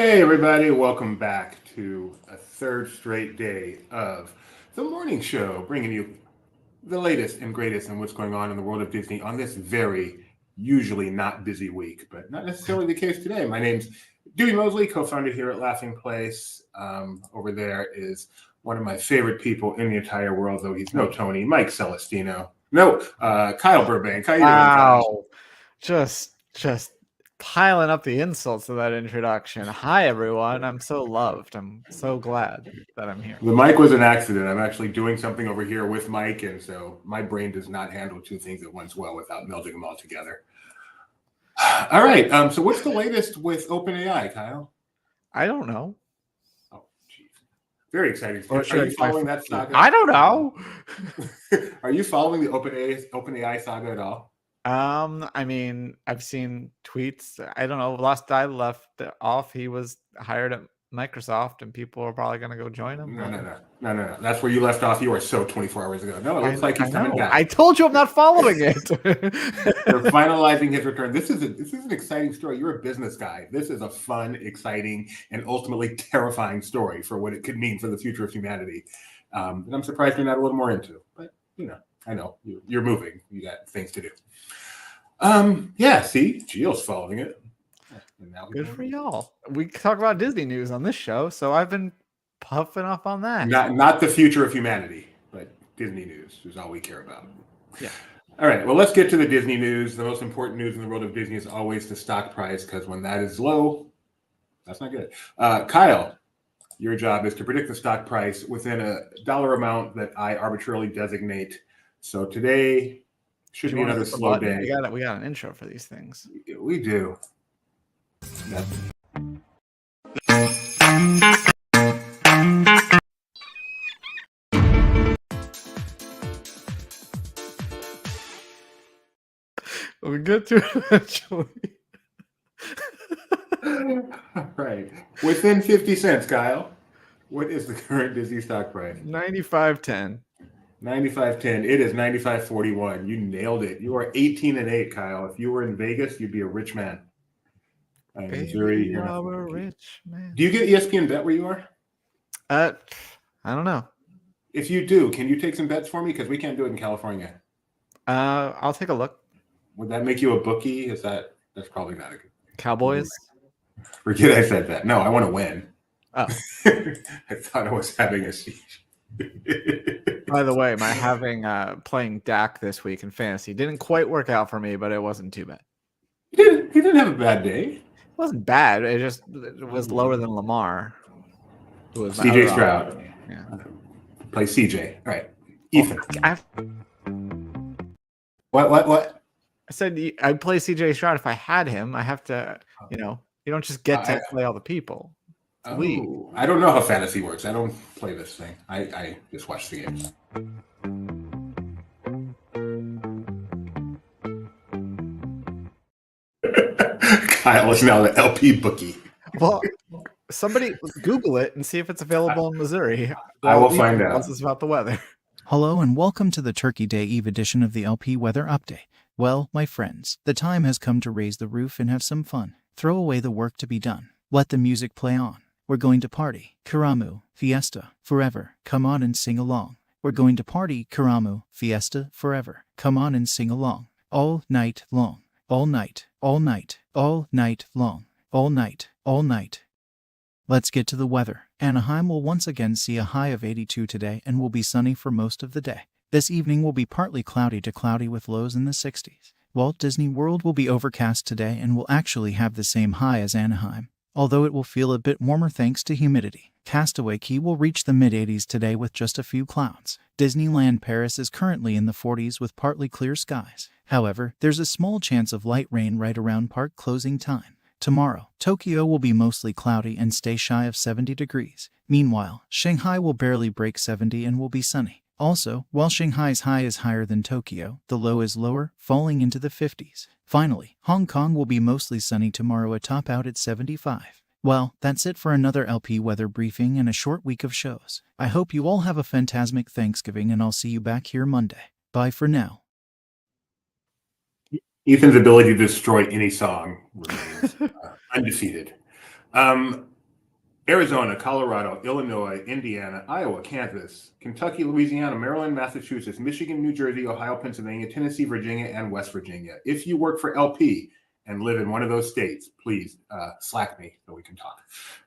Hey, everybody, welcome back to a third straight day of the morning show, bringing you the latest and greatest in what's going on in the world of Disney on this very usually not busy week, but not necessarily the case today. My name's Dewey Mosley, co-founder here at Laughing Place. Over there is one of my favorite people in the entire world, though he's no Tony, Mike Celestino. No, Kyle Burbank. How you doing, Kyle? Just piling up the insults to that introduction. Hi, everyone. I'm so loved. I'm so glad that I'm here. The mic was an accident. I'm actually doing something over here with Mike, and so my brain does not handle two things at once well without melding them all together. All right. So what's the latest with OpenAI, Kyle? I don't know. Oh, geez. Very exciting. Are you following that saga? I don't know. Are you following the OpenAI saga at all? I mean, I've seen tweets. I don't know. Last I left off, he was hired at Microsoft, and people are probably going to go join him. No. That's where you left off. You were so 24 hours ago. No, it looks like he's coming back. I told you I'm not following it. They're finalizing his return. This is an exciting story. You're a business guy. This is a fun, exciting, and ultimately terrifying story for what it could mean for the future of humanity. And I'm surprised you're not a little more into it. But, I know you're moving. You got things to do. See, Gio's following it. Good for y'all. We talk about Disney news on this show, so I've been puffing up on that. Not the future of humanity, but Disney news is all we care about. Yeah. All right. Well, let's get to the Disney news. The most important news in the world of Disney is always the stock price, because when that is low, that's not good. Kyle, your job is to predict the stock price within a dollar amount that I arbitrarily designate. So today should be another slow day. We got an intro for these things. We do. We get to it eventually. All right. Within 50 cents, Kyle. What is the current Disney stock price? $95.10. $95.10. It is $95.41. You nailed it. You are 18-8, Kyle. If you were in Vegas, you'd be a rich man. Missouri, you're not a rich man. Do you get ESPN Bet where you are? I don't know. If you do, can you take some bets for me? Because we can't do it in California. I'll take a look. Would that make you a bookie? That's probably not a good thing. Cowboys? Forget I said that. No, I want to win. Oh. I thought I was having a siege. By the way, my playing Dak this week in fantasy didn't quite work out for me, but it wasn't too bad. He didn't have a bad day. It wasn't bad. It was lower than Lamar. CJ Stroud. Yeah. Play CJ. All right. Ethan. What? I said I'd play CJ Stroud if I had him. I have to, you don't just get to play all the people. Oh, I don't know how fantasy works. I don't play this thing. I just watch the games. Kyle is now the LP bookie. Well, somebody Google it and see if it's available in Missouri. I will find out. This is about the weather. Hello and welcome to the Turkey Day Eve edition of the LP Weather Update. Well, my friends, the time has come to raise the roof and have some fun. Throw away the work to be done. Let the music play on. We're going to party. Karamu, fiesta, forever. Come on and sing along. We're going to party. Karamu, fiesta, forever. Come on and sing along. All night long. All night. All night. All night long. All night. All night. Let's get to the weather. Anaheim will once again see a high of 82 today and will be sunny for most of the day. This evening will be partly cloudy to cloudy with lows in the 60s. Walt Disney World will be overcast today and will actually have the same high as Anaheim, although it will feel a bit warmer thanks to humidity. Castaway Cay will reach the mid-80s today with just a few clouds. Disneyland Paris is currently in the 40s with partly clear skies. However, there's a small chance of light rain right around park closing time. Tomorrow, Tokyo will be mostly cloudy and stay shy of 70 degrees. Meanwhile, Shanghai will barely break 70 and will be sunny. Also, while Shanghai's high is higher than Tokyo, the low is lower, falling into the 50s. Finally, Hong Kong will be mostly sunny tomorrow, a top out at 75. Well, that's it for another LP weather briefing and a short week of shows. I hope you all have a fantastic Thanksgiving, and I'll see you back here Monday. Bye for now. Ethan's ability to destroy any song remains undefeated. Arizona, Colorado, Illinois, Indiana, Iowa, Kansas, Kentucky, Louisiana, Maryland, Massachusetts, Michigan, New Jersey, Ohio, Pennsylvania, Tennessee, Virginia, and West Virginia. If you work for LP and live in one of those states, please Slack me so we can talk.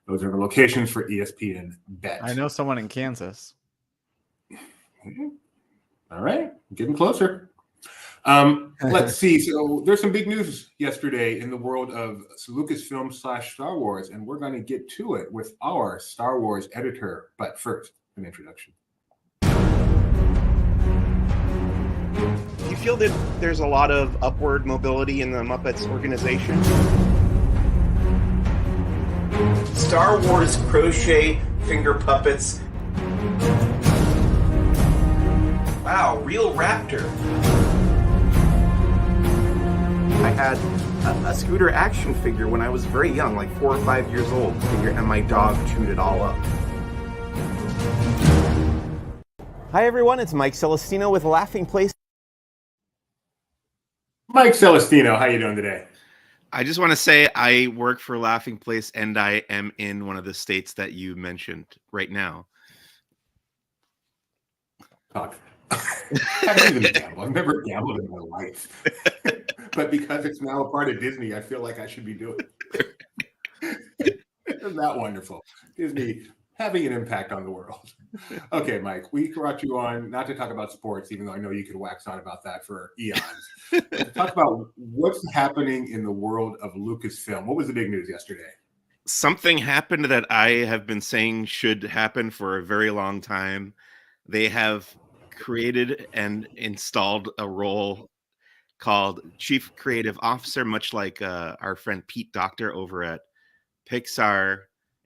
Those are the locations for ESPN Bet. I know someone in Kansas. All right, getting closer. Let's see. So there's some big news yesterday in the world of Lucasfilm / Star Wars, and we're going to get to it with our Star Wars editor. But first, an introduction. Do you feel that there's a lot of upward mobility in the Muppets organization? Star Wars crochet finger puppets. Wow, real raptor. I had a Scooter action figure when I was very young, like 4 or 5 years old, and my dog chewed it all up. Hi everyone, it's Mike Celestino with Laughing Place. Mike Celestino, how you doing today? I just want to say I work for Laughing Place, and I am in one of the states that you mentioned right now. Talk. I don't even gamble. I've never gambled in my life. But because it's now a part of Disney, I feel like I should be doing it. Isn't that wonderful? Disney having an impact on the world. Okay, Mike, we brought you on not to talk about sports, even though I know you could wax on about that for eons. But to talk about what's happening in the world of Lucasfilm. What was the big news yesterday? Something happened that I have been saying should happen for a very long time. They have created and installed a role called Chief Creative Officer, much like our friend Pete Docter over at Pixar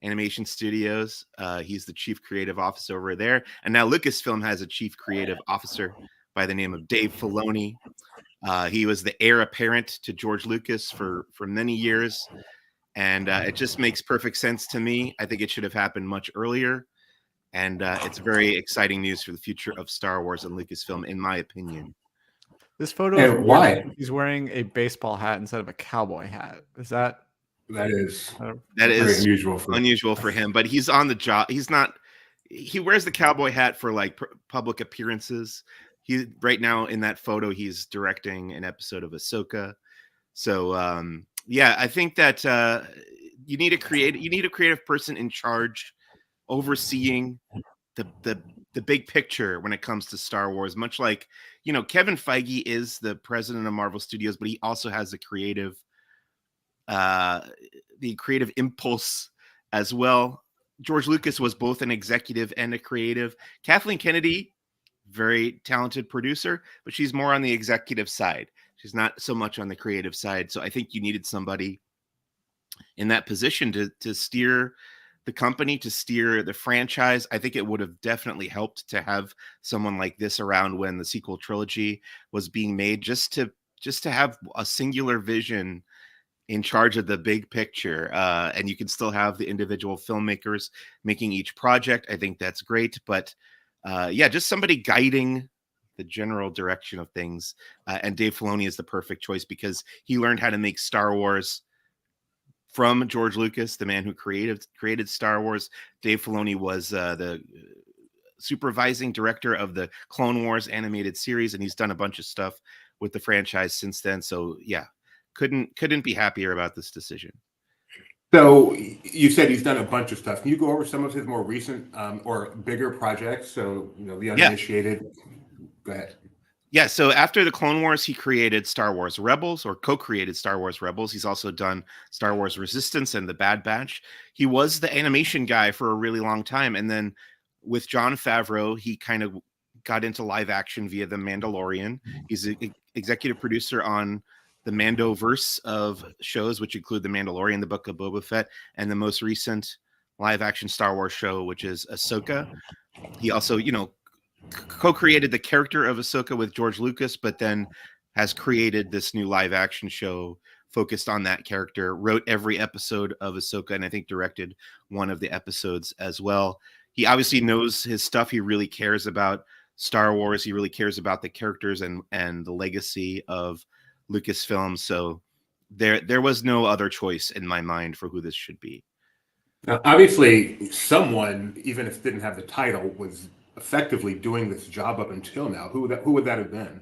Animation Studios. He's the Chief Creative Officer over there. And now Lucasfilm has a Chief Creative Officer by the name of Dave Filoni. He was the heir apparent to George Lucas for many years. And it just makes perfect sense to me. I think it should have happened much earlier. And it's very exciting news for the future of Star Wars and Lucasfilm, in my opinion. This photo And is why? He's wearing a baseball hat instead of a cowboy hat. Is that is That is unusual for him, but he's on the job. He wears the cowboy hat for like public appearances. He right now in that photo, he's directing an episode of Ahsoka. So yeah, I think that you need a creative person in charge, overseeing the big picture when it comes to Star Wars, much like, Kevin Feige is the president of Marvel Studios, but he also has the creative impulse as well. George Lucas was both an executive and a creative. Kathleen Kennedy, very talented producer, but she's more on the executive side. She's not so much on the creative side. So I think you needed somebody in that position to steer the company, to steer the franchise. I think it would have definitely helped to have someone like this around when the sequel trilogy was being made, just to have a singular vision in charge of the big picture. And you can still have the individual filmmakers making each project. I think that's great. But yeah, just somebody guiding the general direction of things. And Dave Filoni is the perfect choice because he learned how to make Star Wars from George Lucas, the man who created Star Wars. Dave Filoni was the supervising director of the Clone Wars animated series, and he's done a bunch of stuff with the franchise since then. So yeah, couldn't be happier about this decision. So you said he's done a bunch of stuff. Can you go over some of his more recent or bigger projects? So the uninitiated. Go ahead. Yeah, so after the Clone Wars, he created Star Wars Rebels, or co-created Star Wars Rebels. He's also done Star Wars Resistance and The Bad Batch. He was the animation guy for a really long time. And then with Jon Favreau, he kind of got into live action via The Mandalorian. He's an executive producer on the Mandoverse of shows, which include The Mandalorian, The Book of Boba Fett, and the most recent live action Star Wars show, which is Ahsoka. He also, co-created the character of Ahsoka with George Lucas, but then has created this new live action show focused on that character, wrote every episode of Ahsoka, and I think directed one of the episodes as well. He obviously knows his stuff. He really cares about Star Wars. He really cares about the characters and the legacy of Lucasfilm. So there was no other choice in my mind for who this should be. Now, obviously, someone, even if didn't have the title, was effectively doing this job up until now. Who would that have been?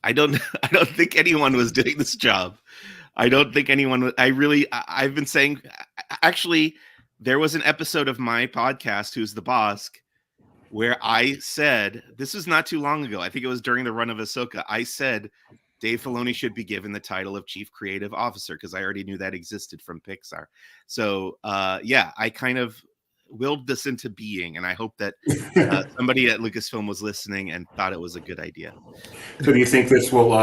I don't I don't think anyone was doing this job. I don't think anyone was. I've been saying, actually, there was an episode of my podcast, Who's the Boss, where I said, this was not too long ago. I think it was during the run of Ahsoka. I said Dave Filoni should be given the title of Chief Creative Officer because I already knew that existed from Pixar. So, yeah, I kind of willed this into being, and I hope that somebody at Lucasfilm was listening and thought it was a good idea. So, do you think this will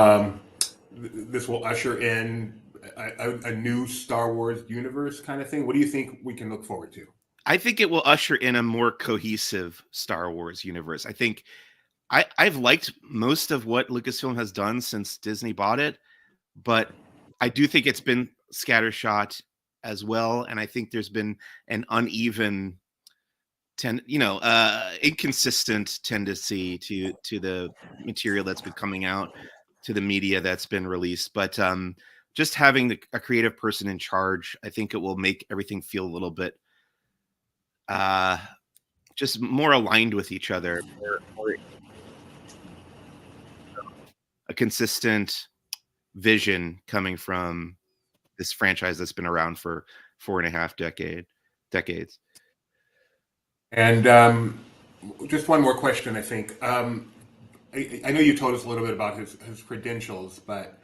usher in a new Star Wars universe kind of thing? What do you think we can look forward to? I think it will usher in a more cohesive Star Wars universe. I think I've liked most of what Lucasfilm has done since Disney bought it, but I do think it's been scattershot as well. And I think there's been an uneven, inconsistent tendency to the material that's been coming out, to the media that's been released. But just having a creative person in charge, I think it will make everything feel a little bit just more aligned with each other, more a consistent vision coming from this franchise that's been around for 4.5 decades. And just one more question, I think. I know you told us a little bit about his credentials, but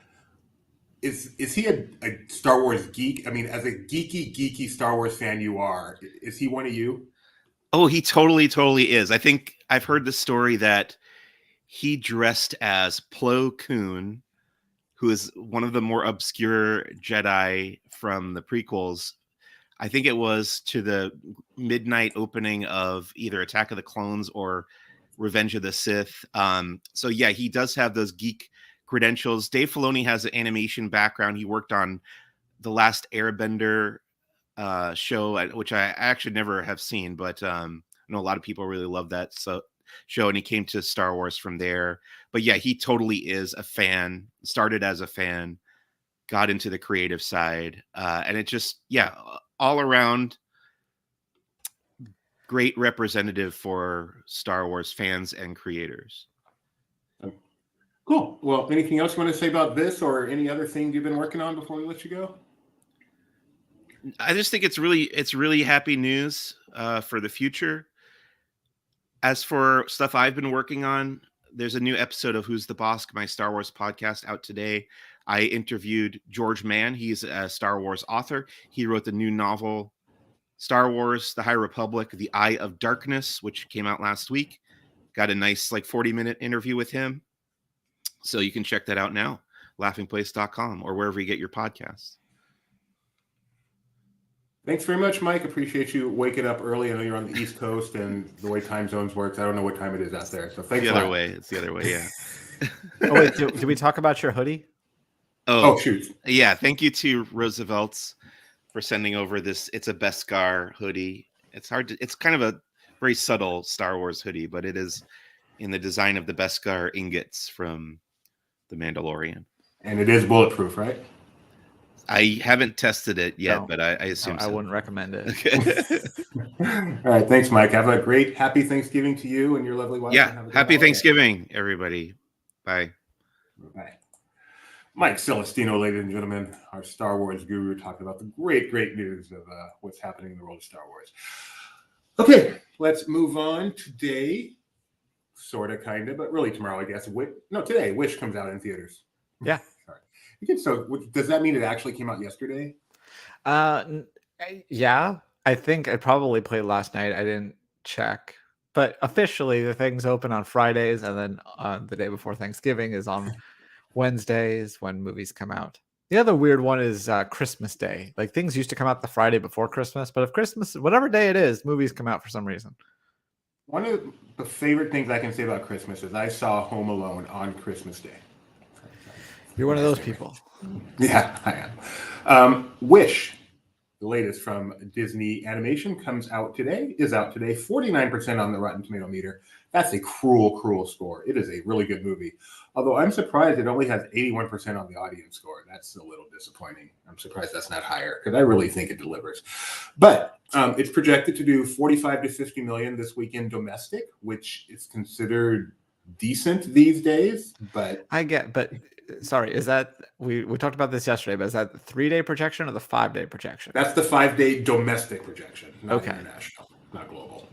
is he a Star Wars geek? I mean, as a geeky Star Wars fan you are, is he one of you? Oh, he totally is. I think I've heard the story that he dressed as Plo Koon, who is one of the more obscure Jedi from the prequels. I think it was to the midnight opening of either Attack of the Clones or Revenge of the Sith. So yeah, he does have those geek credentials. Dave Filoni has an animation background. He worked on The Last Airbender show, which I actually never have seen, but I know a lot of people really love that show, and he came to Star Wars from there. But yeah, he totally is a fan, started as a fan, got into the creative side, and it just, yeah, all around great representative for Star Wars fans and creators. Cool. Well, anything else you want to say about this or any other things you've been working on before we let you go? I just think it's really happy news for the future. As for stuff I've been working on, there's a new episode of Who's the Boss, my Star Wars podcast, out today. I interviewed George Mann. He's a Star Wars author. He wrote the new novel, Star Wars, The High Republic, The Eye of Darkness, which came out last week. Got a nice 40-minute interview with him. So you can check that out now, laughingplace.com or wherever you get your podcasts. Thanks very much, Mike. Appreciate you waking up early. I know you're on the East Coast and the way time zones works. I don't know what time it is out there. So thanks. The other way. It's the other way, yeah. Oh, wait, did we talk about your hoodie? Oh, shoot. Yeah, thank you to Roosevelt's for sending over this. It's a Beskar hoodie. It's kind of a very subtle Star Wars hoodie, but it is in the design of the Beskar ingots from The Mandalorian. And it is bulletproof, right? I haven't tested it yet, No. but I assume I so. wouldn't recommend it. Okay. All right. Thanks, Mike. Have a great, happy Thanksgiving to you and your lovely wife. Yeah. And have a good Happy holiday. Thanksgiving, everybody. Bye. Bye. Mike Celestino, ladies and gentlemen, our Star Wars guru, talking about the great news of what's happening in the world of Star Wars. Okay, let's move on. Today, sort of, kind of, but really tomorrow, I guess. Today, Wish comes out in theaters. Yeah. Sorry. So does that mean it actually came out yesterday? Yeah, I think I probably played last night. I didn't check, but officially the thing's open on Fridays, and then the day before Thanksgiving is on Wednesdays when movies come out. The other weird one is Christmas Day. Like, things used to come out the Friday before Christmas, but if Christmas, whatever day it is, movies come out for some reason. One of the favorite things I can say about Christmas is I saw Home Alone on Christmas Day. You're one of those people. Yeah, I am. Wish, the latest from Disney Animation, is out today. 49% on the Rotten Tomato meter. That's a cruel score. It is a really good movie. Although I'm surprised it only has 81% on the audience score. That's a little disappointing. I'm surprised that's not higher because I really think it delivers. But It's projected to do 45 to 50 million this weekend domestic, which is considered decent these days. But sorry, is that we talked about this yesterday? But is that the 3-day projection or the 5-day projection? that's the 5-day domestic projection, not Okay. international, not global.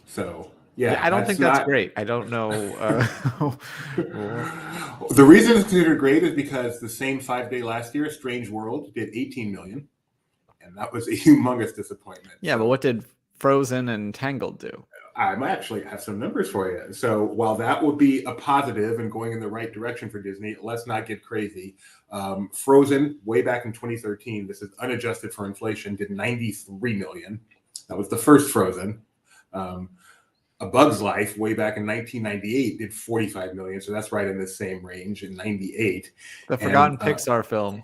So yeah, I don't think that's great. I don't know. The reason it's considered great is because the same 5-day last year, Strange World, did 18 million, and that was a humongous disappointment. Yeah, but what did Frozen and Tangled do? I might actually have some numbers for you. So while that would be a positive and going in the right direction for Disney, let's not get crazy. Frozen, way back in 2013, this is unadjusted for inflation, did 93 million. That was the first Frozen. A Bug's Life, way back in 1998, did 45 million. So that's right in the same range in 98. The forgotten Pixar film.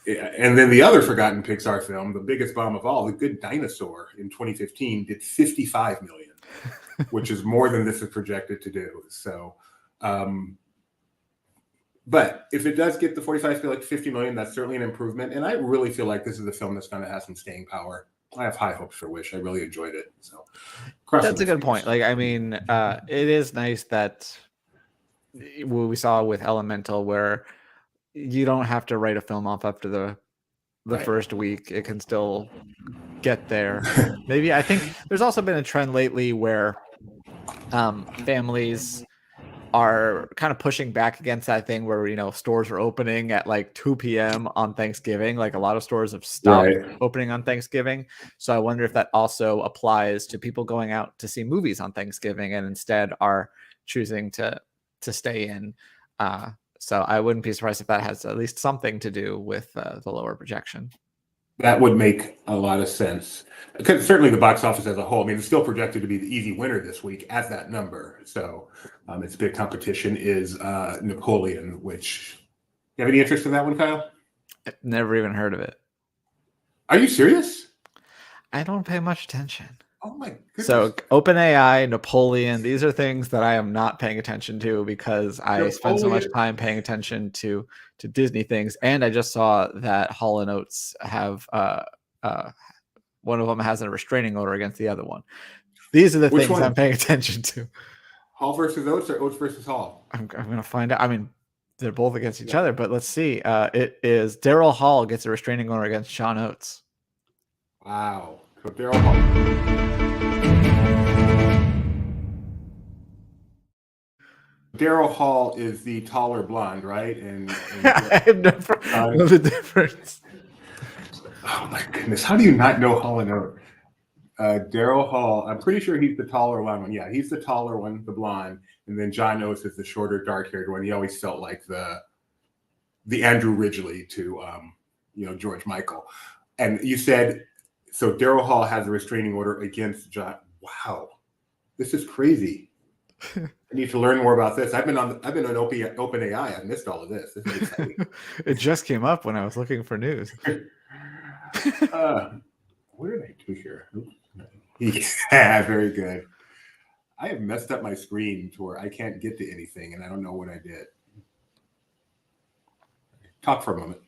Yeah, and then the other forgotten Pixar film, the biggest bomb of all, The Good Dinosaur, in 2015, did 55 million, which is more than this is projected to do. So, but if it does get the 45 to like 50 million, that's certainly an improvement. And I really feel like this is a film that's going to have some staying power. I have high hopes for Wish. I really enjoyed it. So that's a good point. Like, I mean, it is nice that what we saw with Elemental, where you don't have to write a film off after the Right. first week. It can still get there. Maybe I think there's also been a trend lately where families are kind of pushing back against that thing where, you know, stores are opening at like 2 p.m. on Thanksgiving. Like a lot of stores have stopped opening on Thanksgiving. So I wonder if that also applies to people going out to see movies on Thanksgiving and instead are choosing to stay in. So I wouldn't be surprised if that has at least something to do with the lower projection. That would make a lot of sense. Because certainly the box office as a whole, I mean, it's still projected to be the easy winner this week at that number. So its big competition is Napoleon, which, you have any interest in that one, Kyle? Never even heard of it. Are you serious? I don't pay much attention. Oh my goodness. So OpenAI, Napoleon, these are things that I am not paying attention to because I spend so much time paying attention to Disney things. And I just saw that Hall & Oates have one of them has a restraining order against the other one. These are the Which things one? I'm paying attention to. Hall versus Oates or Oates versus Hall? I'm going to find out. I mean, they're both against each other, but let's see. It is Daryl Hall gets a restraining order against Sean Oates. Wow. So Daryl Hall. Daryl Hall is the taller blonde, right? And I have never know the difference. Oh my goodness! How do you not know Hall and Oates? Daryl Hall. I'm pretty sure he's the taller one. Yeah, he's the taller one, the blonde, and then John Oates is the shorter, dark-haired one. He always felt like the Andrew Ridgeley to George Michael. And you said so. Daryl Hall has a restraining order against John. Wow, this is crazy. I need to learn more about this. I've been on OpenAI. I've missed all of this. This is exciting. It just came up when I was looking for news. What did I do here? Yeah, very good. I have messed up my screen to where I can't get to anything, and I don't know what I did. Talk for a moment.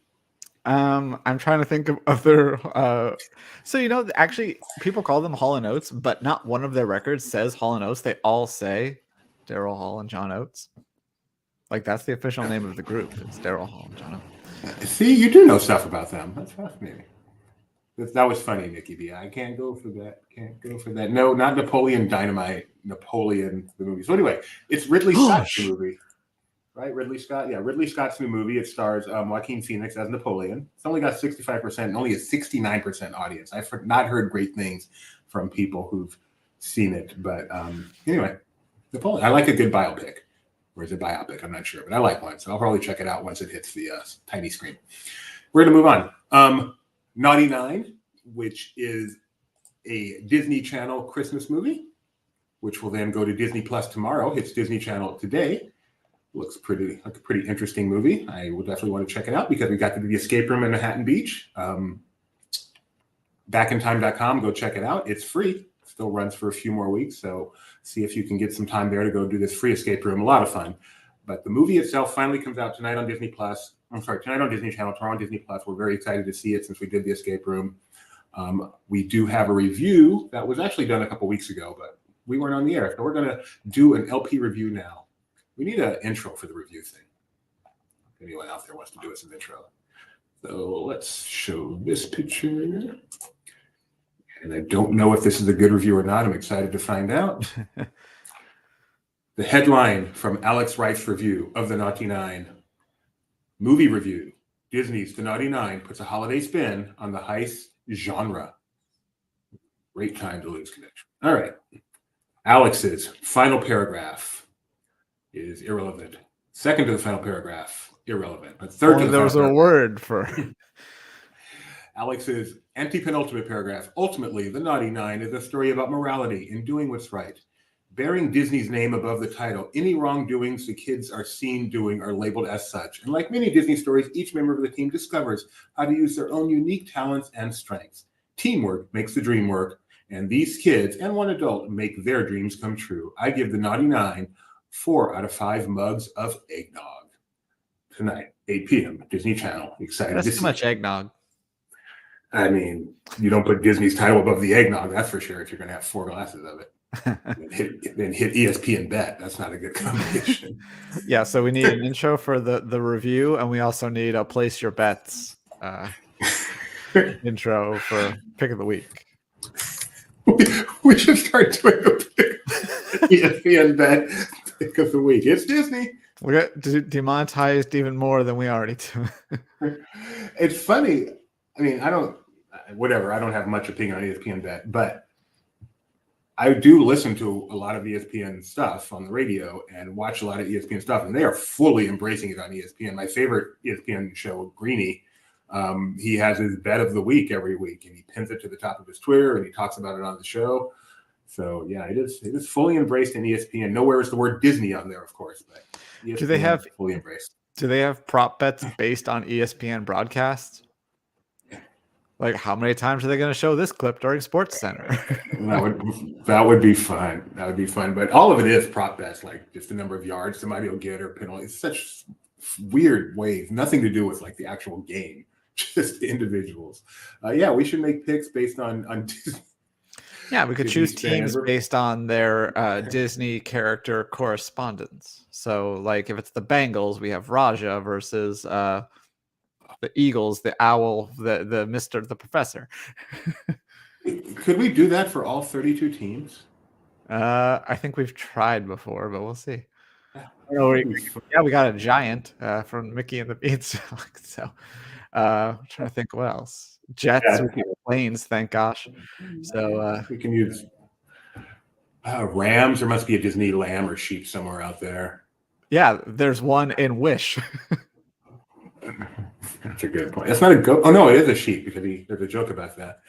I'm trying to think of other. So actually, people call them Hall & Oates, but not one of their records says Hall & Oates. They all say Daryl Hall and John Oates. Like that's the official name of the group. It's Daryl Hall and John Oates. See, you do know stuff about them. That's fascinating. That was funny, Nikki B. I can't go for that. Can't go for that. No, not Napoleon Dynamite. Napoleon the movie. So anyway, it's Ridley Scott's movie. Right, Ridley Scott. Yeah, Ridley Scott's new movie. It stars Joaquin Phoenix as Napoleon. It's only got 65% and only a 69% audience. I've not heard great things from people who've seen it. But anyway, Napoleon. I like a good biopic. Or is it biopic? I'm not sure, but I like one. So I'll probably check it out once it hits the tiny screen. We're going to move on. Naughty Nine, which is a Disney Channel Christmas movie, which will then go to Disney Plus tomorrow. Hits Disney Channel today. Looks like a pretty interesting movie. I will definitely want to check it out because we got to do the escape room in Manhattan Beach. Backintime.com, go check it out. It's free. Still runs for a few more weeks. So see if you can get some time there to go do this free escape room. A lot of fun. But the movie itself finally comes out tonight on Disney Plus. Tonight on Disney Channel, tomorrow on Disney Plus. We're very excited to see it since we did the escape room. We do have a review that was actually done a couple weeks ago, but we weren't on the air. So we're going to do an LP review now. We need an intro for the review thing. If anyone out there wants to do us an intro. So let's show this picture. And I don't know if this is a good review or not. I'm excited to find out. The headline from Alex Wright's review of The Naughty Nine. Movie review. Disney's The Naughty Nine puts a holiday spin on the heist genre. Great time to lose connection. All right. Alex's final paragraph is irrelevant. Second to the final paragraph, irrelevant. But third to the there was final a word for Alex's anti-penultimate paragraph. Ultimately, The Naughty Nine is a story about morality and doing what's right. Bearing Disney's name above the title, any wrongdoings the kids are seen doing are labeled as such. And like many Disney stories, each member of the team discovers how to use their own unique talents and strengths. Teamwork makes the dream work, and these kids and one adult make their dreams come true. I give The Naughty Nine 4 out of 5 mugs of eggnog. Tonight, 8 p.m., Disney Channel. Excited that's to too see much it. eggnog. I mean, you don't put Disney's title above the eggnog, that's for sure, if you're going to have 4 glasses of it. then hit ESPN Bet. That's not a good combination. Yeah, so we need an intro for the review, and we also need a place your bets intro for pick of the week. We should start doing a ESPN Bet pick of the week. It's Disney. We got demonetized even more than we already do. It's funny. I mean, I don't have much opinion on ESPN Bet, but I do listen to a lot of ESPN stuff on the radio and watch a lot of ESPN stuff, and they are fully embracing it on ESPN. My favorite ESPN show, Greeny, he has his bet of the week every week, and he pins it to the top of his Twitter, and he talks about it on the show. So yeah, it is fully embraced in ESPN. Nowhere is the word Disney on there, of course, but ESPN Do they have fully embraced? Do they have prop bets based on ESPN broadcasts? Like, how many times are they going to show this clip during Sports Center? That would be fun. That would be fun. But all of it is prop bets, like just the number of yards somebody will get or penalty. It's such weird ways. Nothing to do with like the actual game, just individuals. Yeah, we should make picks based on Disney. Yeah, we could Disney choose teams based on their Disney character correspondence. So, like, if it's the Bengals, we have Raja versus the Eagles, the Owl, the Mr. the Professor. Could we do that for all 32 teams? I think we've tried before, but we'll see. Yeah, we got a giant from Mickey and the Beanstalk. So, I'm trying to think what else. Jets, Yeah. Planes, thank gosh. So we can use Rams. There must be a Disney lamb or sheep somewhere out there. Yeah, there's one in Wish. That's a good point. That's not a goat. Oh no, it is a sheep because there's a joke about that.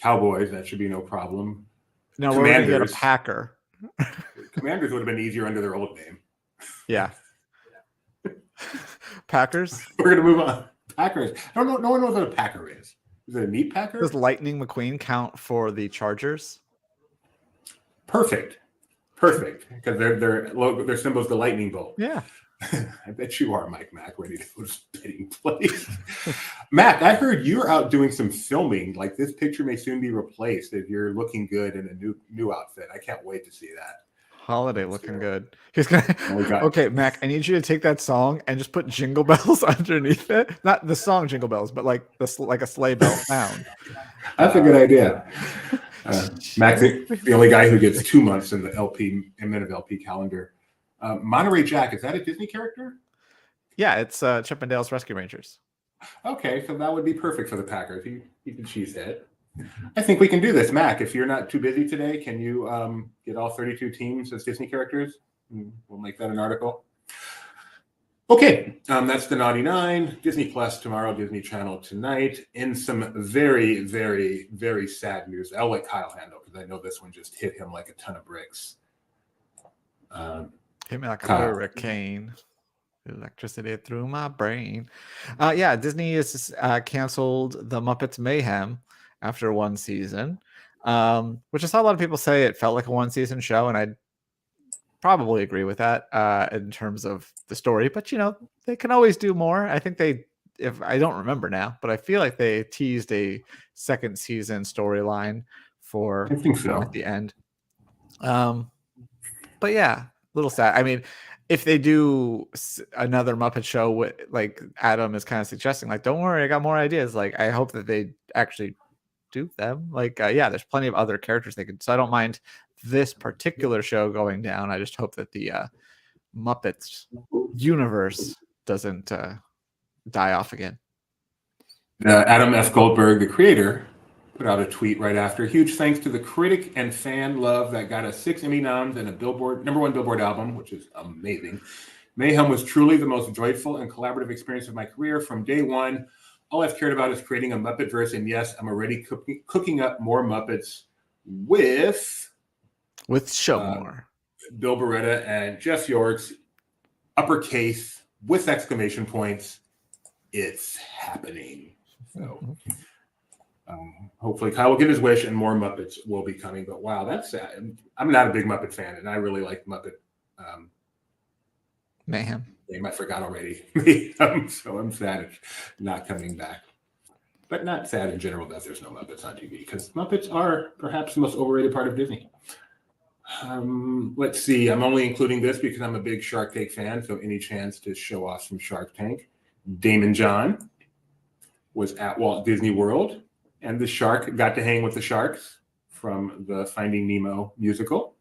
Cowboys, that should be no problem. No, we're gonna get a Packer. Commanders would have been easier under their old name. Yeah. Packers. We're gonna move on. Packers. I don't know. No one knows what a Packer is. Is it a meat packer? Does Lightning McQueen count for the Chargers? Perfect. Because their symbol's the lightning bolt. Yeah. I bet you are, Mike Mack, ready to go to spitting place. Mac, I heard you're out doing some filming. Like, this picture may soon be replaced if you're looking good in a new outfit. I can't wait to see that. Holiday looking good. He's gonna. Okay, Mac, I need you to take that song and just put Jingle Bells underneath it. Not the song Jingle Bells, but like a sleigh bell sound. That's a good idea. Mac, the only guy who gets 2 months in the LP calendar. Monterey Jack, is that a Disney character? Yeah, it's Chip and Dale's Rescue Rangers. Okay, so that would be perfect for the Packers. He can cheesehead. I think we can do this, Mac. If you're not too busy today, can you get all 32 teams as Disney characters? We'll make that an article. Okay, that's the Naughty Nine. Disney Plus tomorrow, Disney Channel tonight. In some very, very, very sad news, I'll let Kyle handle because I know this one just hit him like a ton of bricks. Hit me like a hurricane. Electricity through my brain. Yeah, Disney has canceled the Muppets Mayhem after one season, which I saw a lot of people say it felt like a one-season show, and I'd probably agree with that in terms of the story. But, you know, they can always do more. I think if I don't remember now, but I feel like they teased a second season storyline for I think so. at the end. But yeah, a little sad. I mean, if they do another Muppet show, like Adam is kind of suggesting, like, don't worry, I got more ideas. Like, I hope that they actually do them. Like, yeah, there's plenty of other characters they could. So I don't mind this particular show going down. I just hope that the Muppets universe doesn't die off again. Adam F. Goldberg, the creator, put out a tweet right after. Huge thanks to the critic and fan love that got us 6 Emmy noms and a #1 Billboard album, which is amazing. Mayhem was truly the most joyful and collaborative experience of my career from day one. All I've cared about is creating a Muppetverse, and yes, I'm already cooking up more Muppets with Showmore, Bill Beretta and Jeff York's uppercase with exclamation points. It's happening. So hopefully Kyle will get his wish and more Muppets will be coming. But wow, that's sad. I'm not a big Muppet fan, and I really like Muppet Mayhem. name I forgot already. So I'm sad it's not coming back. But not sad in general that there's no Muppets on TV, because Muppets are perhaps the most overrated part of Disney. Let's see. I'm only including this because I'm a big Shark Tank fan, so any chance to show off some Shark Tank. Damon John was at Walt Disney World, and the shark got to hang with the sharks from the Finding Nemo musical.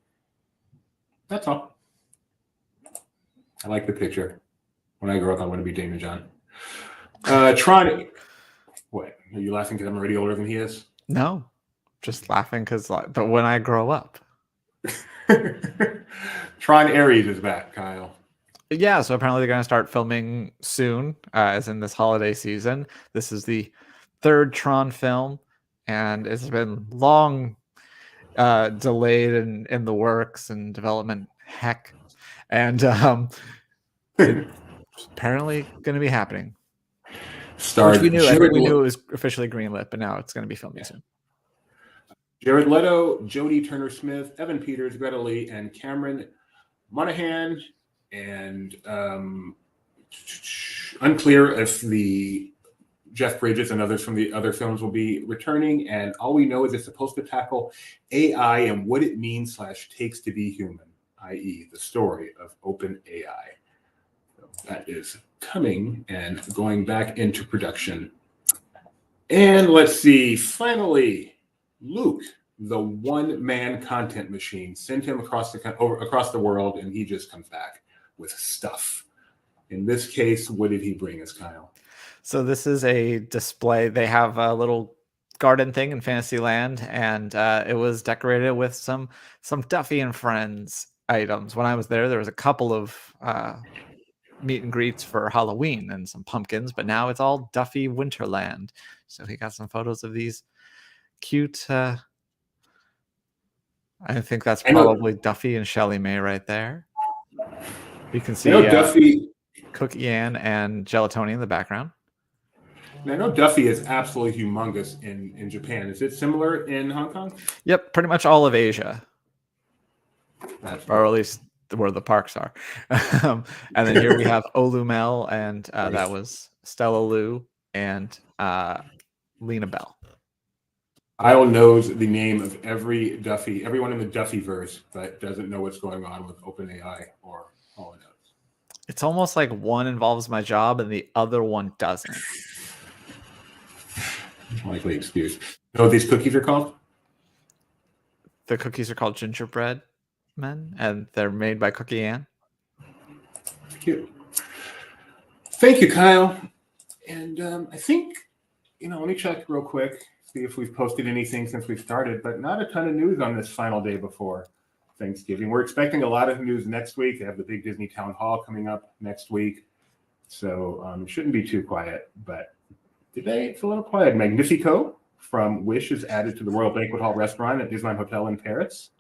That's all. I like the picture. When I grow up, I want to be Damon John. Tron. What? Are you laughing because I'm already older than he is? No, just laughing because but when I grow up. Tron Ares is back, Kyle. Yeah, so apparently they're going to start filming soon, as in this holiday season. This is the third Tron film, and it's been long delayed in the works and development. Heck, and it's apparently going to be happening. Which we knew. I think we knew it was officially greenlit, but now it's going to be filming soon. Jared Leto, Jodie Turner-Smith, Evan Peters, Greta Lee, and Cameron Monaghan. And unclear if the Jeff Bridges and others from the other films will be returning. And all we know is it's supposed to tackle AI and what it means / takes to be human, i.e. the story of open AI. So that is coming and going back into production. And let's see, finally, Luke, the one-man content machine, send him across the world, and he just comes back with stuff. In this case, what did he bring us, Kyle? So this is a display. They have a little garden thing in Fantasyland, and it was decorated with some Duffy and Friends items. When I was there was a couple of meet and greets for Halloween and some pumpkins, but now it's all Duffy Winterland. So he got some photos of these cute. I think that's probably Duffy and Shelley May right there. You can see Duffy, Cookie Ann and Gelatoni in the background. I know Duffy is absolutely humongous in Japan. Is it similar in Hong Kong? Yep, pretty much all of Asia. That's or at least where the parks are. And then here we have Olumel, and that was Stella Lou and Lena Bell. Kyle knows the name of everyone in the Duffyverse, but doesn't know what's going on with OpenAI or Hall & Oates. It's almost like one involves my job and the other one doesn't. Likely excuse. You know what these cookies are called? The cookies are called Gingerbread Men, and they're made by Cookie Ann. Cute. Thank you, Kyle. And I think, let me check real quick, see if we've posted anything since we've started, but not a ton of news on this final day before Thanksgiving. We're expecting a lot of news next week. They have the big Disney Town Hall coming up next week. So it shouldn't be too quiet, but today it's a little quiet. Magnifico from Wish is added to the Royal Banquet Hall restaurant at Disneyland Hotel in Paris.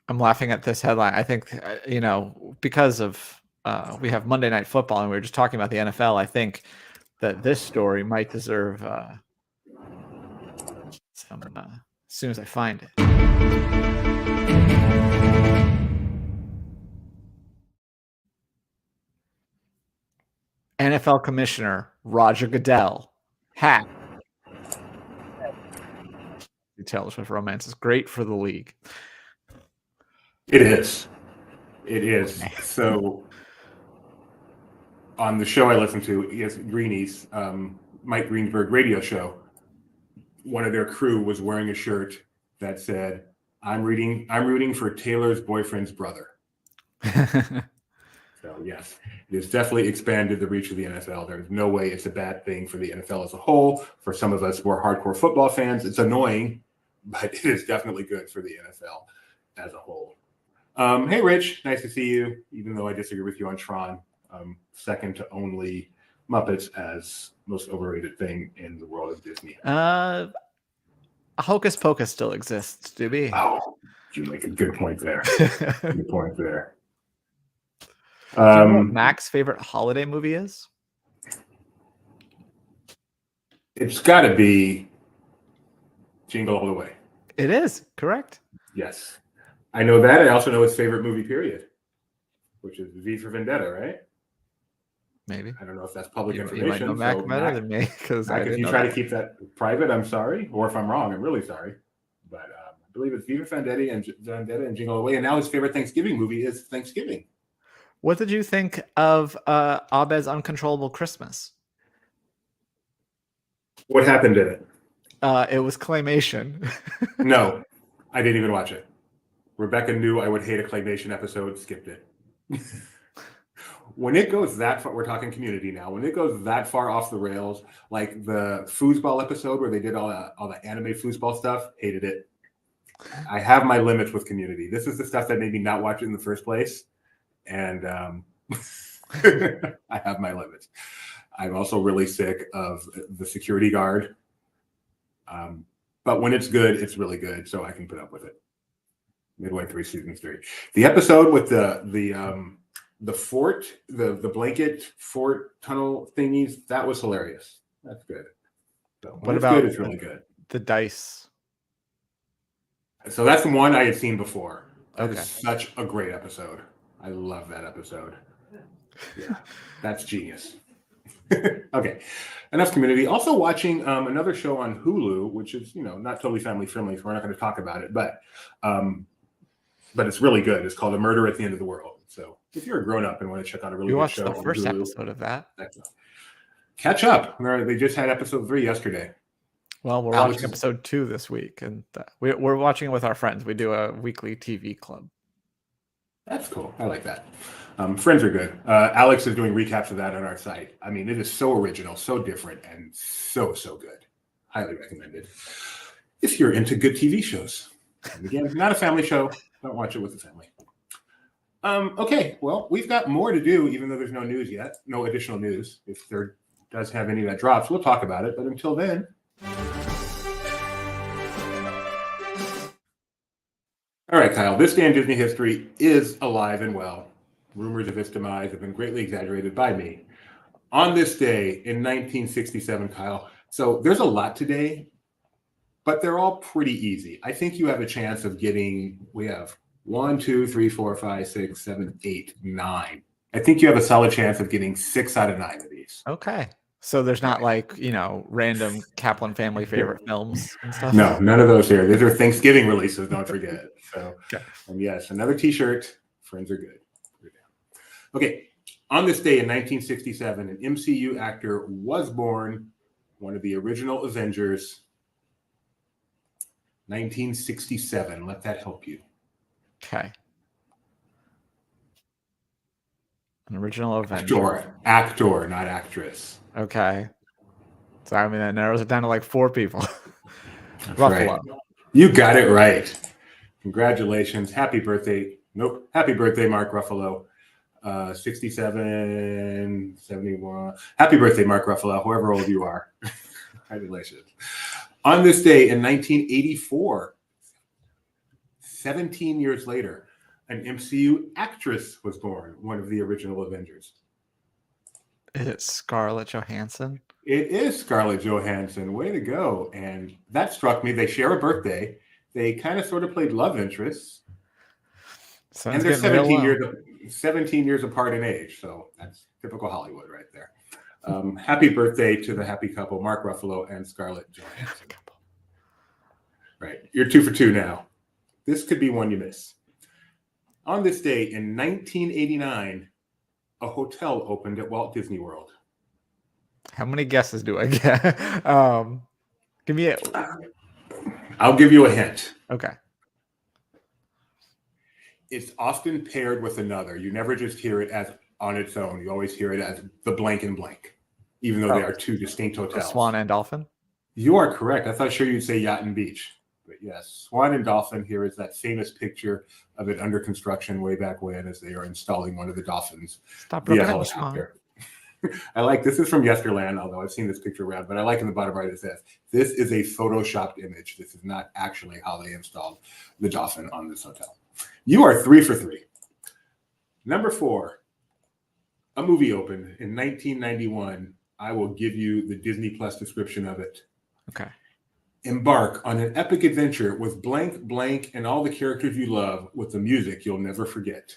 I'm laughing at this headline. I think, because of we have Monday Night Football and we were just talking about the NFL, I think that this story might deserve some as soon as I find it. NFL Commissioner Roger Goodell. Hat. Taylor Swift romance is great for the league. It is. It is. So on the show I listen to, yes, Greenies, Mike Greenberg radio show, one of their crew was wearing a shirt that said, I'm rooting for Taylor's boyfriend's brother. So yes, it has definitely expanded the reach of the NFL. There's no way it's a bad thing for the NFL as a whole. For some of us more hardcore football fans, it's annoying, but it is definitely good for the NFL as a whole. Hey, Rich, nice to see you, even though I disagree with you on Tron. Second to only Muppets as most overrated thing in the world of Disney. Hocus Pocus still exists, Doobie. Oh, you make a good point there. Good point there. Do you know what Mac's favorite holiday movie is? It's got to be Jingle All the Way. It is, correct? Yes. I know that. I also know his favorite movie, period, which is V for Vendetta, right? Maybe. I don't know if that's public You information. might know Mac better than me. If you try to keep that private, I'm sorry. Or if I'm wrong, I'm really sorry. But I believe it's V for Vendetta and Jingle All the Way. And now his favorite Thanksgiving movie is Thanksgiving. What did you think of Abed's Uncontrollable Christmas? What happened in it? It was claymation. No, I didn't even watch it. Rebecca knew I would hate a claymation episode, skipped it. When it goes that far, we're talking Community now. When it goes that far off the rails, like the foosball episode where they did all the anime foosball stuff, hated it. I have my limits with Community. This is the stuff that made me not watch it in the first place. And I have my limits. I'm also really sick of the security guard. But when it's good, it's really good, so I can put up with it. Midway through season 3. The episode with the fort, the blanket fort tunnel thingies, that was hilarious. That's good. So What about good, it's really good. The dice? So that's the one I had seen before. That Okay. is such a great episode. I love that episode. Yeah, that's genius. Okay, enough Community. Also watching another show on Hulu, which is not totally family friendly, so we're not going to talk about it, but it's really good. It's called A Murder at the End of the World. So if you're a grown up and want to check out a really We good watched show, the on first Hulu, episode of that. catch up. They just had episode 3 yesterday. Well, we're Alex watching episode 2 this week, and we're watching it with our friends. We do a weekly TV club. That's cool. I like that. Friends are good. Alex is doing recaps of that on our site. I mean, it is so original, so different, and so good. Highly recommended. If you're into good TV shows. And again, not a family show. Don't watch it with the family. Okay, well, we've got more to do, even though there's no news yet. No additional news. If there does have any that drops, we'll talk about it. But until then... All right, Kyle, this day in Disney history is alive and well. Rumors of its demise have been greatly exaggerated by me. On this day in 1967, Kyle, so there's a lot today, but they're all pretty easy. I think you have a chance of we have 1, 2, 3, 4, 5, 6, 7, 8, 9. I think you have a solid chance of getting 6 out of 9 of these. Okay. So there's not random Kaplan family favorite films and stuff? No, none of those here. These are Thanksgiving releases, don't forget. So, okay. And yes, another t-shirt. Friends are good. Okay, on this day in 1967, an MCU actor was born, one of the original Avengers. 1967. Let that help you. Okay. An original Avenger. Actor, not actress. Okay. So I mean that narrows it down to like 4 people. That's Ruffalo. Right. You got it right. Congratulations. Happy birthday. Nope. Happy birthday, Mark Ruffalo. 67, 71. Happy birthday, Mark Ruffalo, whoever old you are. Congratulations. On this day in 1984, 17 years later, an MCU actress was born, one of the original Avengers. Is it Scarlett Johansson? It is Scarlett Johansson. Way to go. And that struck me. They share a birthday. They kind of sort of played love interests. Sounds And they're getting real 17 low. years 17 years apart in age, so that's typical Hollywood right there. Happy birthday to the happy couple, Mark Ruffalo and Scarlett Johansson. Right, you're 2 for 2 now. This could be one you miss. On this day in 1989, a hotel opened at Walt Disney World. How many guesses do I get? Give me I'll give you a hint. Okay. It's often paired with another. You never just hear it as on its own. You always hear it as the blank and blank, even though they are two distinct hotels. Swan and Dolphin? You are correct. I thought sure you'd say Yacht and Beach. But yes, Swan and Dolphin, here is that famous picture of it under construction way back when as they are installing one of the dolphins Stop via looking at me, Swan. helicopter. I like, this is from Yesterland, although I've seen this picture around, but I like in the bottom right it says, this is a photoshopped image. This is not actually how they installed the dolphin on this hotel. You are 3 for 3. Number 4, a movie opened in 1991. I will give you the Disney Plus description of it. Okay. Embark on an epic adventure with blank, blank, and all the characters you love with the music you'll never forget.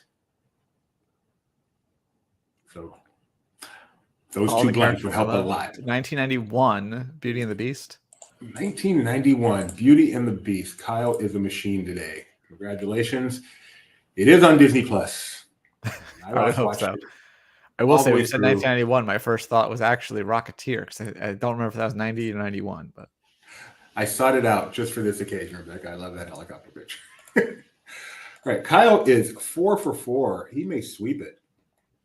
So those All two the blanks characters would help I a love. lot. 1991, Beauty and the Beast. 1991, Beauty and the Beast. Kyle is a machine today. Congratulations. It is on Disney Plus. I would hope so. I will all say, the when way you said through. 1991, my first thought was actually Rocketeer, because I don't remember if that was 90 or 91. But I sought it out just for this occasion, Rebecca. I love that helicopter picture. All right, Kyle is 4 for 4. He may sweep it.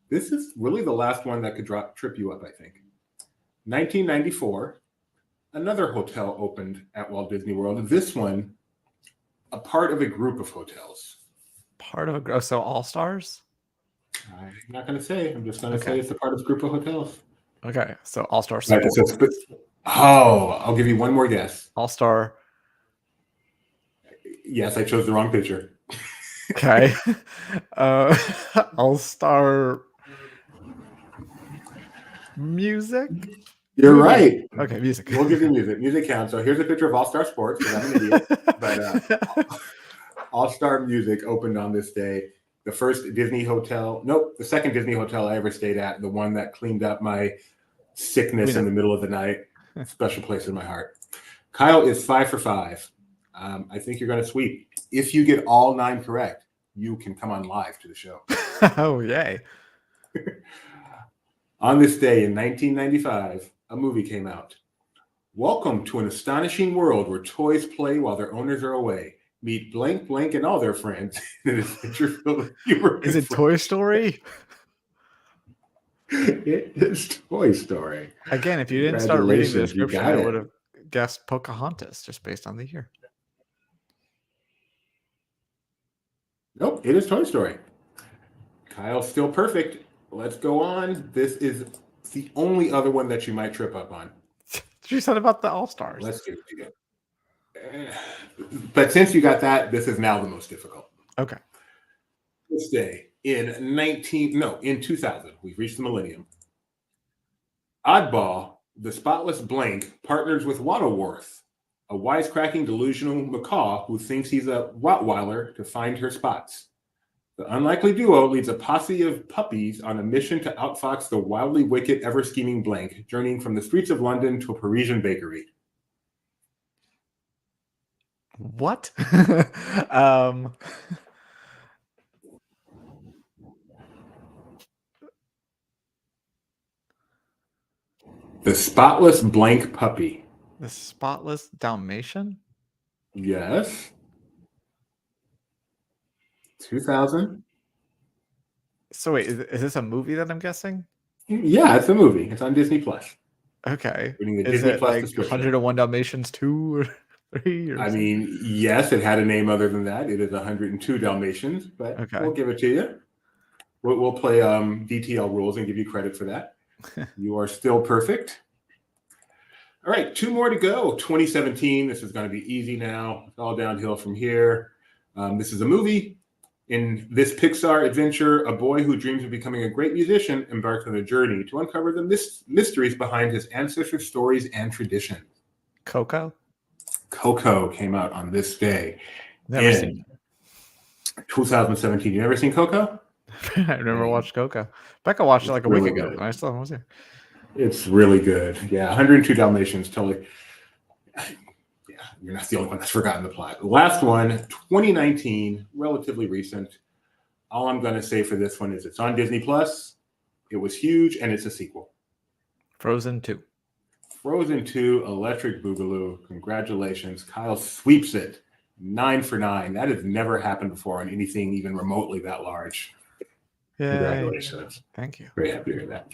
This is really the last one that could trip you up, I think. 1994, another hotel opened at Walt Disney World. This one, a part of a group of hotels. part of a so All Stars. I'm not going to say. I'm just going to Okay. say it's a part of a group of hotels. Okay, so All Star Right, I'll give you one more guess. All Star. Yes, I chose the wrong picture. Okay. All Star Music. You're right. Okay, music. We'll give you music. Music counts. So here's a picture of All Star Sports, because I'm an idiot. But All Star Music opened on this day. The first Disney hotel, the second Disney hotel I ever stayed at, the one that cleaned up my sickness in the middle of the night. Special place in my heart. Kyle is 5 for 5. I think you're going to sweep. If you get all 9 correct, you can come on live to the show. Oh, yay. On this day in 1995, a movie came out. Welcome to an astonishing world where toys play while their owners are away. Meet blank, blank, and all their friends in an adventure filled with humor. Is it Toy Story? It is Toy Story. Again, if you didn't start reading the Congratulations, you description, got I it. would have guessed Pocahontas just based on the year. Nope, it is Toy Story. Kyle's still perfect. Let's go on. This is the only other one that you might trip up on. You said about the All Stars. Let's do it again. But since you got that, this is now the most difficult. Okay. This day in 2000, we've reached the millennium. Oddball, the spotless blank, partners with Wattleworth, a wisecracking, delusional macaw who thinks he's a Rottweiler to find her spots. The unlikely duo leads a posse of puppies on a mission to outfox the wildly wicked, ever-scheming blank, journeying from the streets of London to a Parisian bakery. What? The spotless blank puppy. The Spotless Dalmatian? Yes. 2000. So wait, is this a movie that I'm guessing? Yeah, it's a movie. It's on Disney Plus. Okay. Reading the Is Disney it Plus like description. 101 Dalmatians 2 or 3? Or I something? mean, yes, it had a name other than that. It is 102 Dalmatians, but Okay. we'll give it to you. We'll play DTL rules and give you credit for that. You are still perfect. All right, 2 more to go. 2017. This is going to be easy now. It's all downhill from here. This is a movie. In this Pixar adventure, a boy who dreams of becoming a great musician embarks on a journey to uncover the mysteries behind his ancestors' stories and traditions. Coco? Coco came out on this day Never in seen it. 2017. You ever seen Coco? I never watched Coco. Becca watched it like a Really week ago. good. And I still was here. It's really good. Yeah, 102 Dalmatians. Totally. Yeah, you're not the only one that's forgotten the plot. The last one, 2019, relatively recent. All I'm going to say for this one is it's on Disney Plus. It was huge, and it's a sequel. Frozen 2. Frozen 2, Electric Boogaloo. Congratulations. Kyle sweeps it 9 for 9. That has never happened before on anything even remotely that large. Yay. Congratulations. Thank you. Very happy to hear that.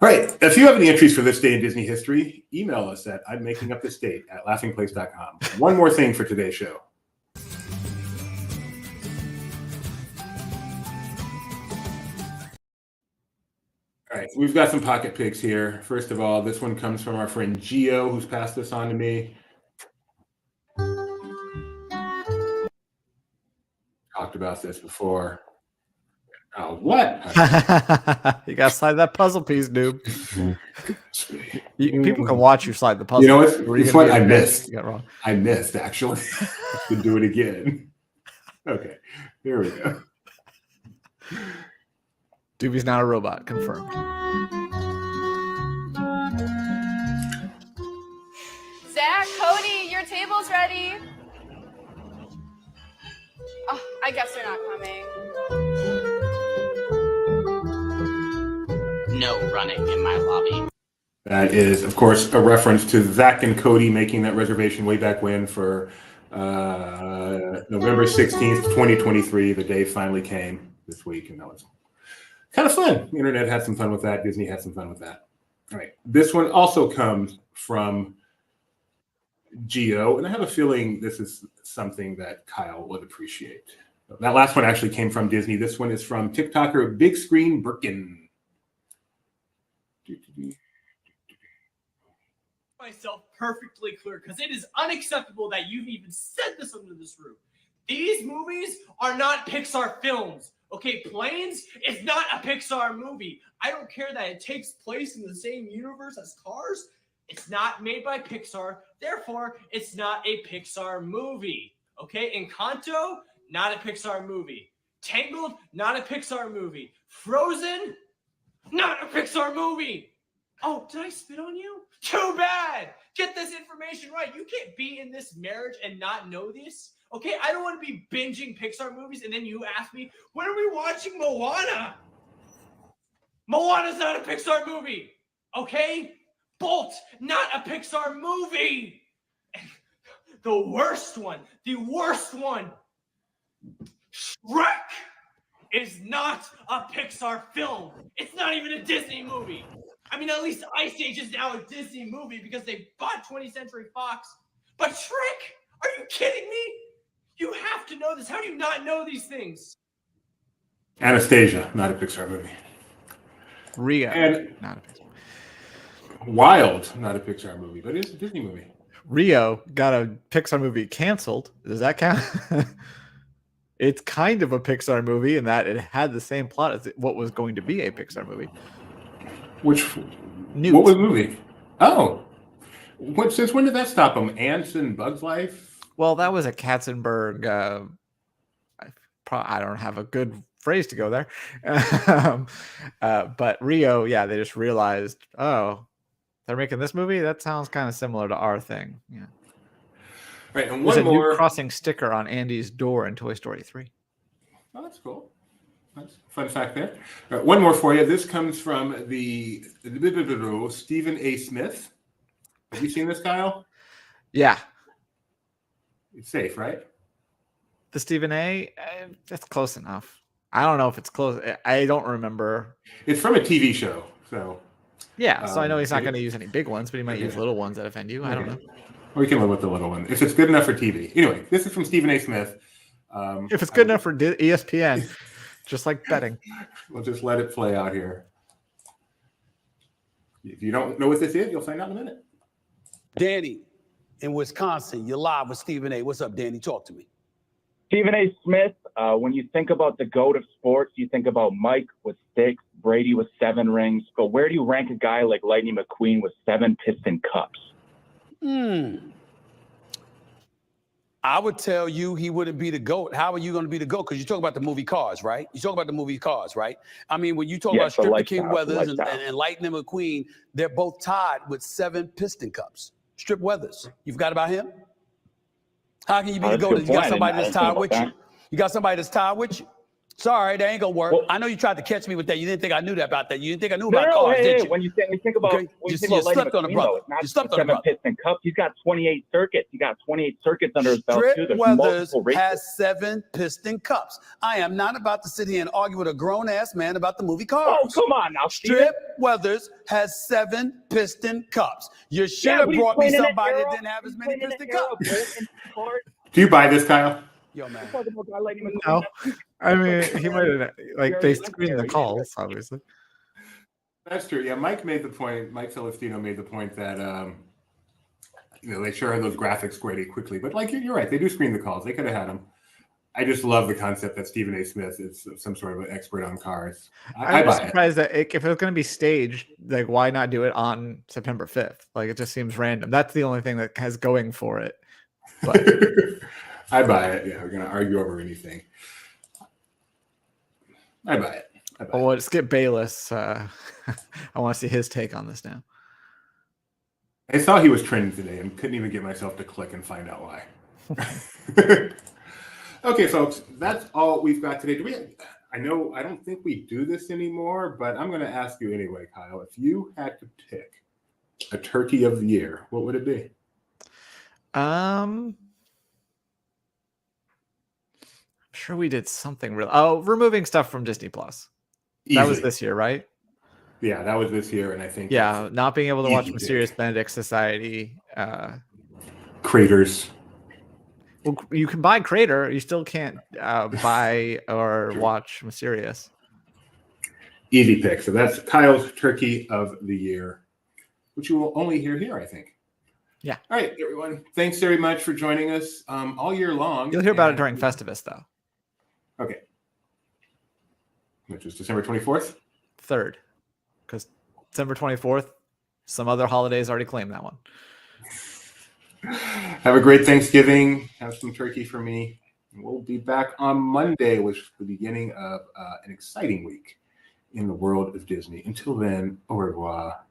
All right. If you have any entries for this day in Disney history, email us at I'mMakingUpThisDate@laughingplace.com. One more thing for today's show. All right, we've got some pocket picks here. First of all, this one comes from our friend Gio, who's passed this on to me. Talked about this before. Oh, what? You gotta slide that puzzle piece, dude. People can watch you slide the puzzle. You know it's what I missed. You got wrong. I missed actually. To do it again. Okay, here we go. Doobie's not a robot. Confirmed. Zach, Cody, your table's ready. Oh, I guess they're not coming. No running in my lobby. That is, of course, a reference to Zach and Cody making that reservation way back when for November 16th, 2023. The day finally came this week, and that was kind of fun. The internet had some fun with that. Disney had some fun with that. All right. This one also comes from Gio, and I have a feeling this is something that Kyle would appreciate. That last one actually came from Disney. This one is from TikToker Big Screen Birkin. Myself perfectly clear because it is unacceptable that you've even said this under this roof. These movies are not Pixar films. Okay, Planes is not a Pixar movie. I don't care that it takes place in the same universe as Cars. It's not made by Pixar. Therefore, it's not a Pixar movie. Okay, Encanto, not a Pixar movie. Tangled, not a Pixar movie. Frozen, not a Pixar movie. Oh, did I spit on you? Too bad. Get this information right. You can't be in this marriage and not know this. Okay, I don't want to be binging Pixar movies and then you ask me, when are we watching Moana? Moana's not a Pixar movie. Okay? Bolt, not a Pixar movie. The worst one. Shrek is not a Pixar film. It's not even a Disney movie. I mean, at least Ice Age is now a Disney movie because they bought 20th Century Fox. But Shrek? Are you kidding me? You have to know this. How do you not know these things? Anastasia, not a Pixar movie. Rio, And not a Pixar. Wild, not a Pixar movie, but it's a Disney movie. Rio got a Pixar movie canceled. Does that count? It's kind of a Pixar movie in that it had the same plot as what was going to be a Pixar movie. What was the movie? Oh, since when did that stop them? Ants and Bugs Life? Well, that was a Katzenberg. I don't have a good phrase to go there. But Rio, yeah, they just realized, oh, they're making this movie? That sounds kind of similar to our thing. Yeah. Right, and There's one a more new crossing sticker on Andy's door in Toy Story 3. Oh, that's cool. That's a fun fact there. All right, one more for you. This comes from the Stephen A. Smith. Have you seen this, Kyle? Yeah. It's safe, right? The Stephen A. That's close enough. I don't know if it's close. I don't remember. It's from a TV show, so. Yeah, so I know he's not going to use any big ones, but he might use Okay. little ones that offend you. I don't know. We can live with the little one if it's good enough for TV. Anyway, this is from Stephen A. Smith. If it's good enough for ESPN, just like betting. We'll just let it play out here. If you don't know what this is, you'll find out in a minute. Danny, in Wisconsin, you're live with Stephen A. What's up, Danny? Talk to me. Stephen A. Smith, when you think about the GOAT of sports, you think about Mike with 6, Brady with 7 rings, but where do you rank a guy like Lightning McQueen with 7 Piston Cups? I would tell you he wouldn't be the GOAT. How are you going to be the GOAT? Because you talk about the movie Cars, right? You talk about the movie Cars, right? I mean, when you talk about Stripper King Weathers and Lightning McQueen, they're both tied with 7 Piston Cups. Strip Weathers, you forgot about him? How can you be the GOAT if you got somebody that's tied with you? You got somebody that's tied with you? Sorry, that ain't gonna work. I know you tried to catch me with that. You didn't think I knew about that. You didn't think I knew about cars, did you? When you think about, okay. You slept on the brother. You slept on the brother. Piston Cups. He's got 28 circuits. He got 28 circuits under his belt too. Strip Weathers has 7 Piston Cups. I am not about to sit here and argue with a grown ass man about the movie Cars. Oh, come on now, Strip Weathers has 7 Piston Cups. You should have brought me somebody that didn't have as many Piston Cups. Do you buy this, Kyle? Yo, man. No, I mean he might have they screen the calls, obviously. That's true. Yeah, Mike Celestino made the point that they sure had those graphics pretty quickly, but you're right, they do screen the calls. They could have had them. I just love the concept that Stephen A. Smith is some sort of an expert on cars. I'm surprised that if it was going to be staged, why not do it on September 5th? It just seems random. That's the only thing that has going for it. But I buy it. Yeah, we're gonna argue over anything. I buy it. Well, Skip Bayless. I want to see his take on this now. I saw he was trending today and couldn't even get myself to click and find out why. Okay, folks, that's all we've got today. I don't think we do this anymore, but I'm going to ask you anyway, Kyle. If you had to pick a turkey of the year, what would it be? I'm sure we did something real. Oh, removing stuff from Disney Plus. That was this year, right? Yeah, that was this year, and I think not being able to watch Mysterious Benedict Society. Craters. Well, you can buy Crater. You still can't buy or watch Mysterious. Easy pick. So that's Kyle's turkey of the year, which you will only hear here, I think. Yeah. All right, everyone. Thanks very much for joining us all year long. You'll hear about it during Festivus, though. Okay. Which is December 24th? 3rd. Because December 24th, some other holidays already claimed that one. Have a great Thanksgiving. Have some turkey for me. We'll be back on Monday, which is the beginning of an exciting week in the world of Disney. Until then, au revoir.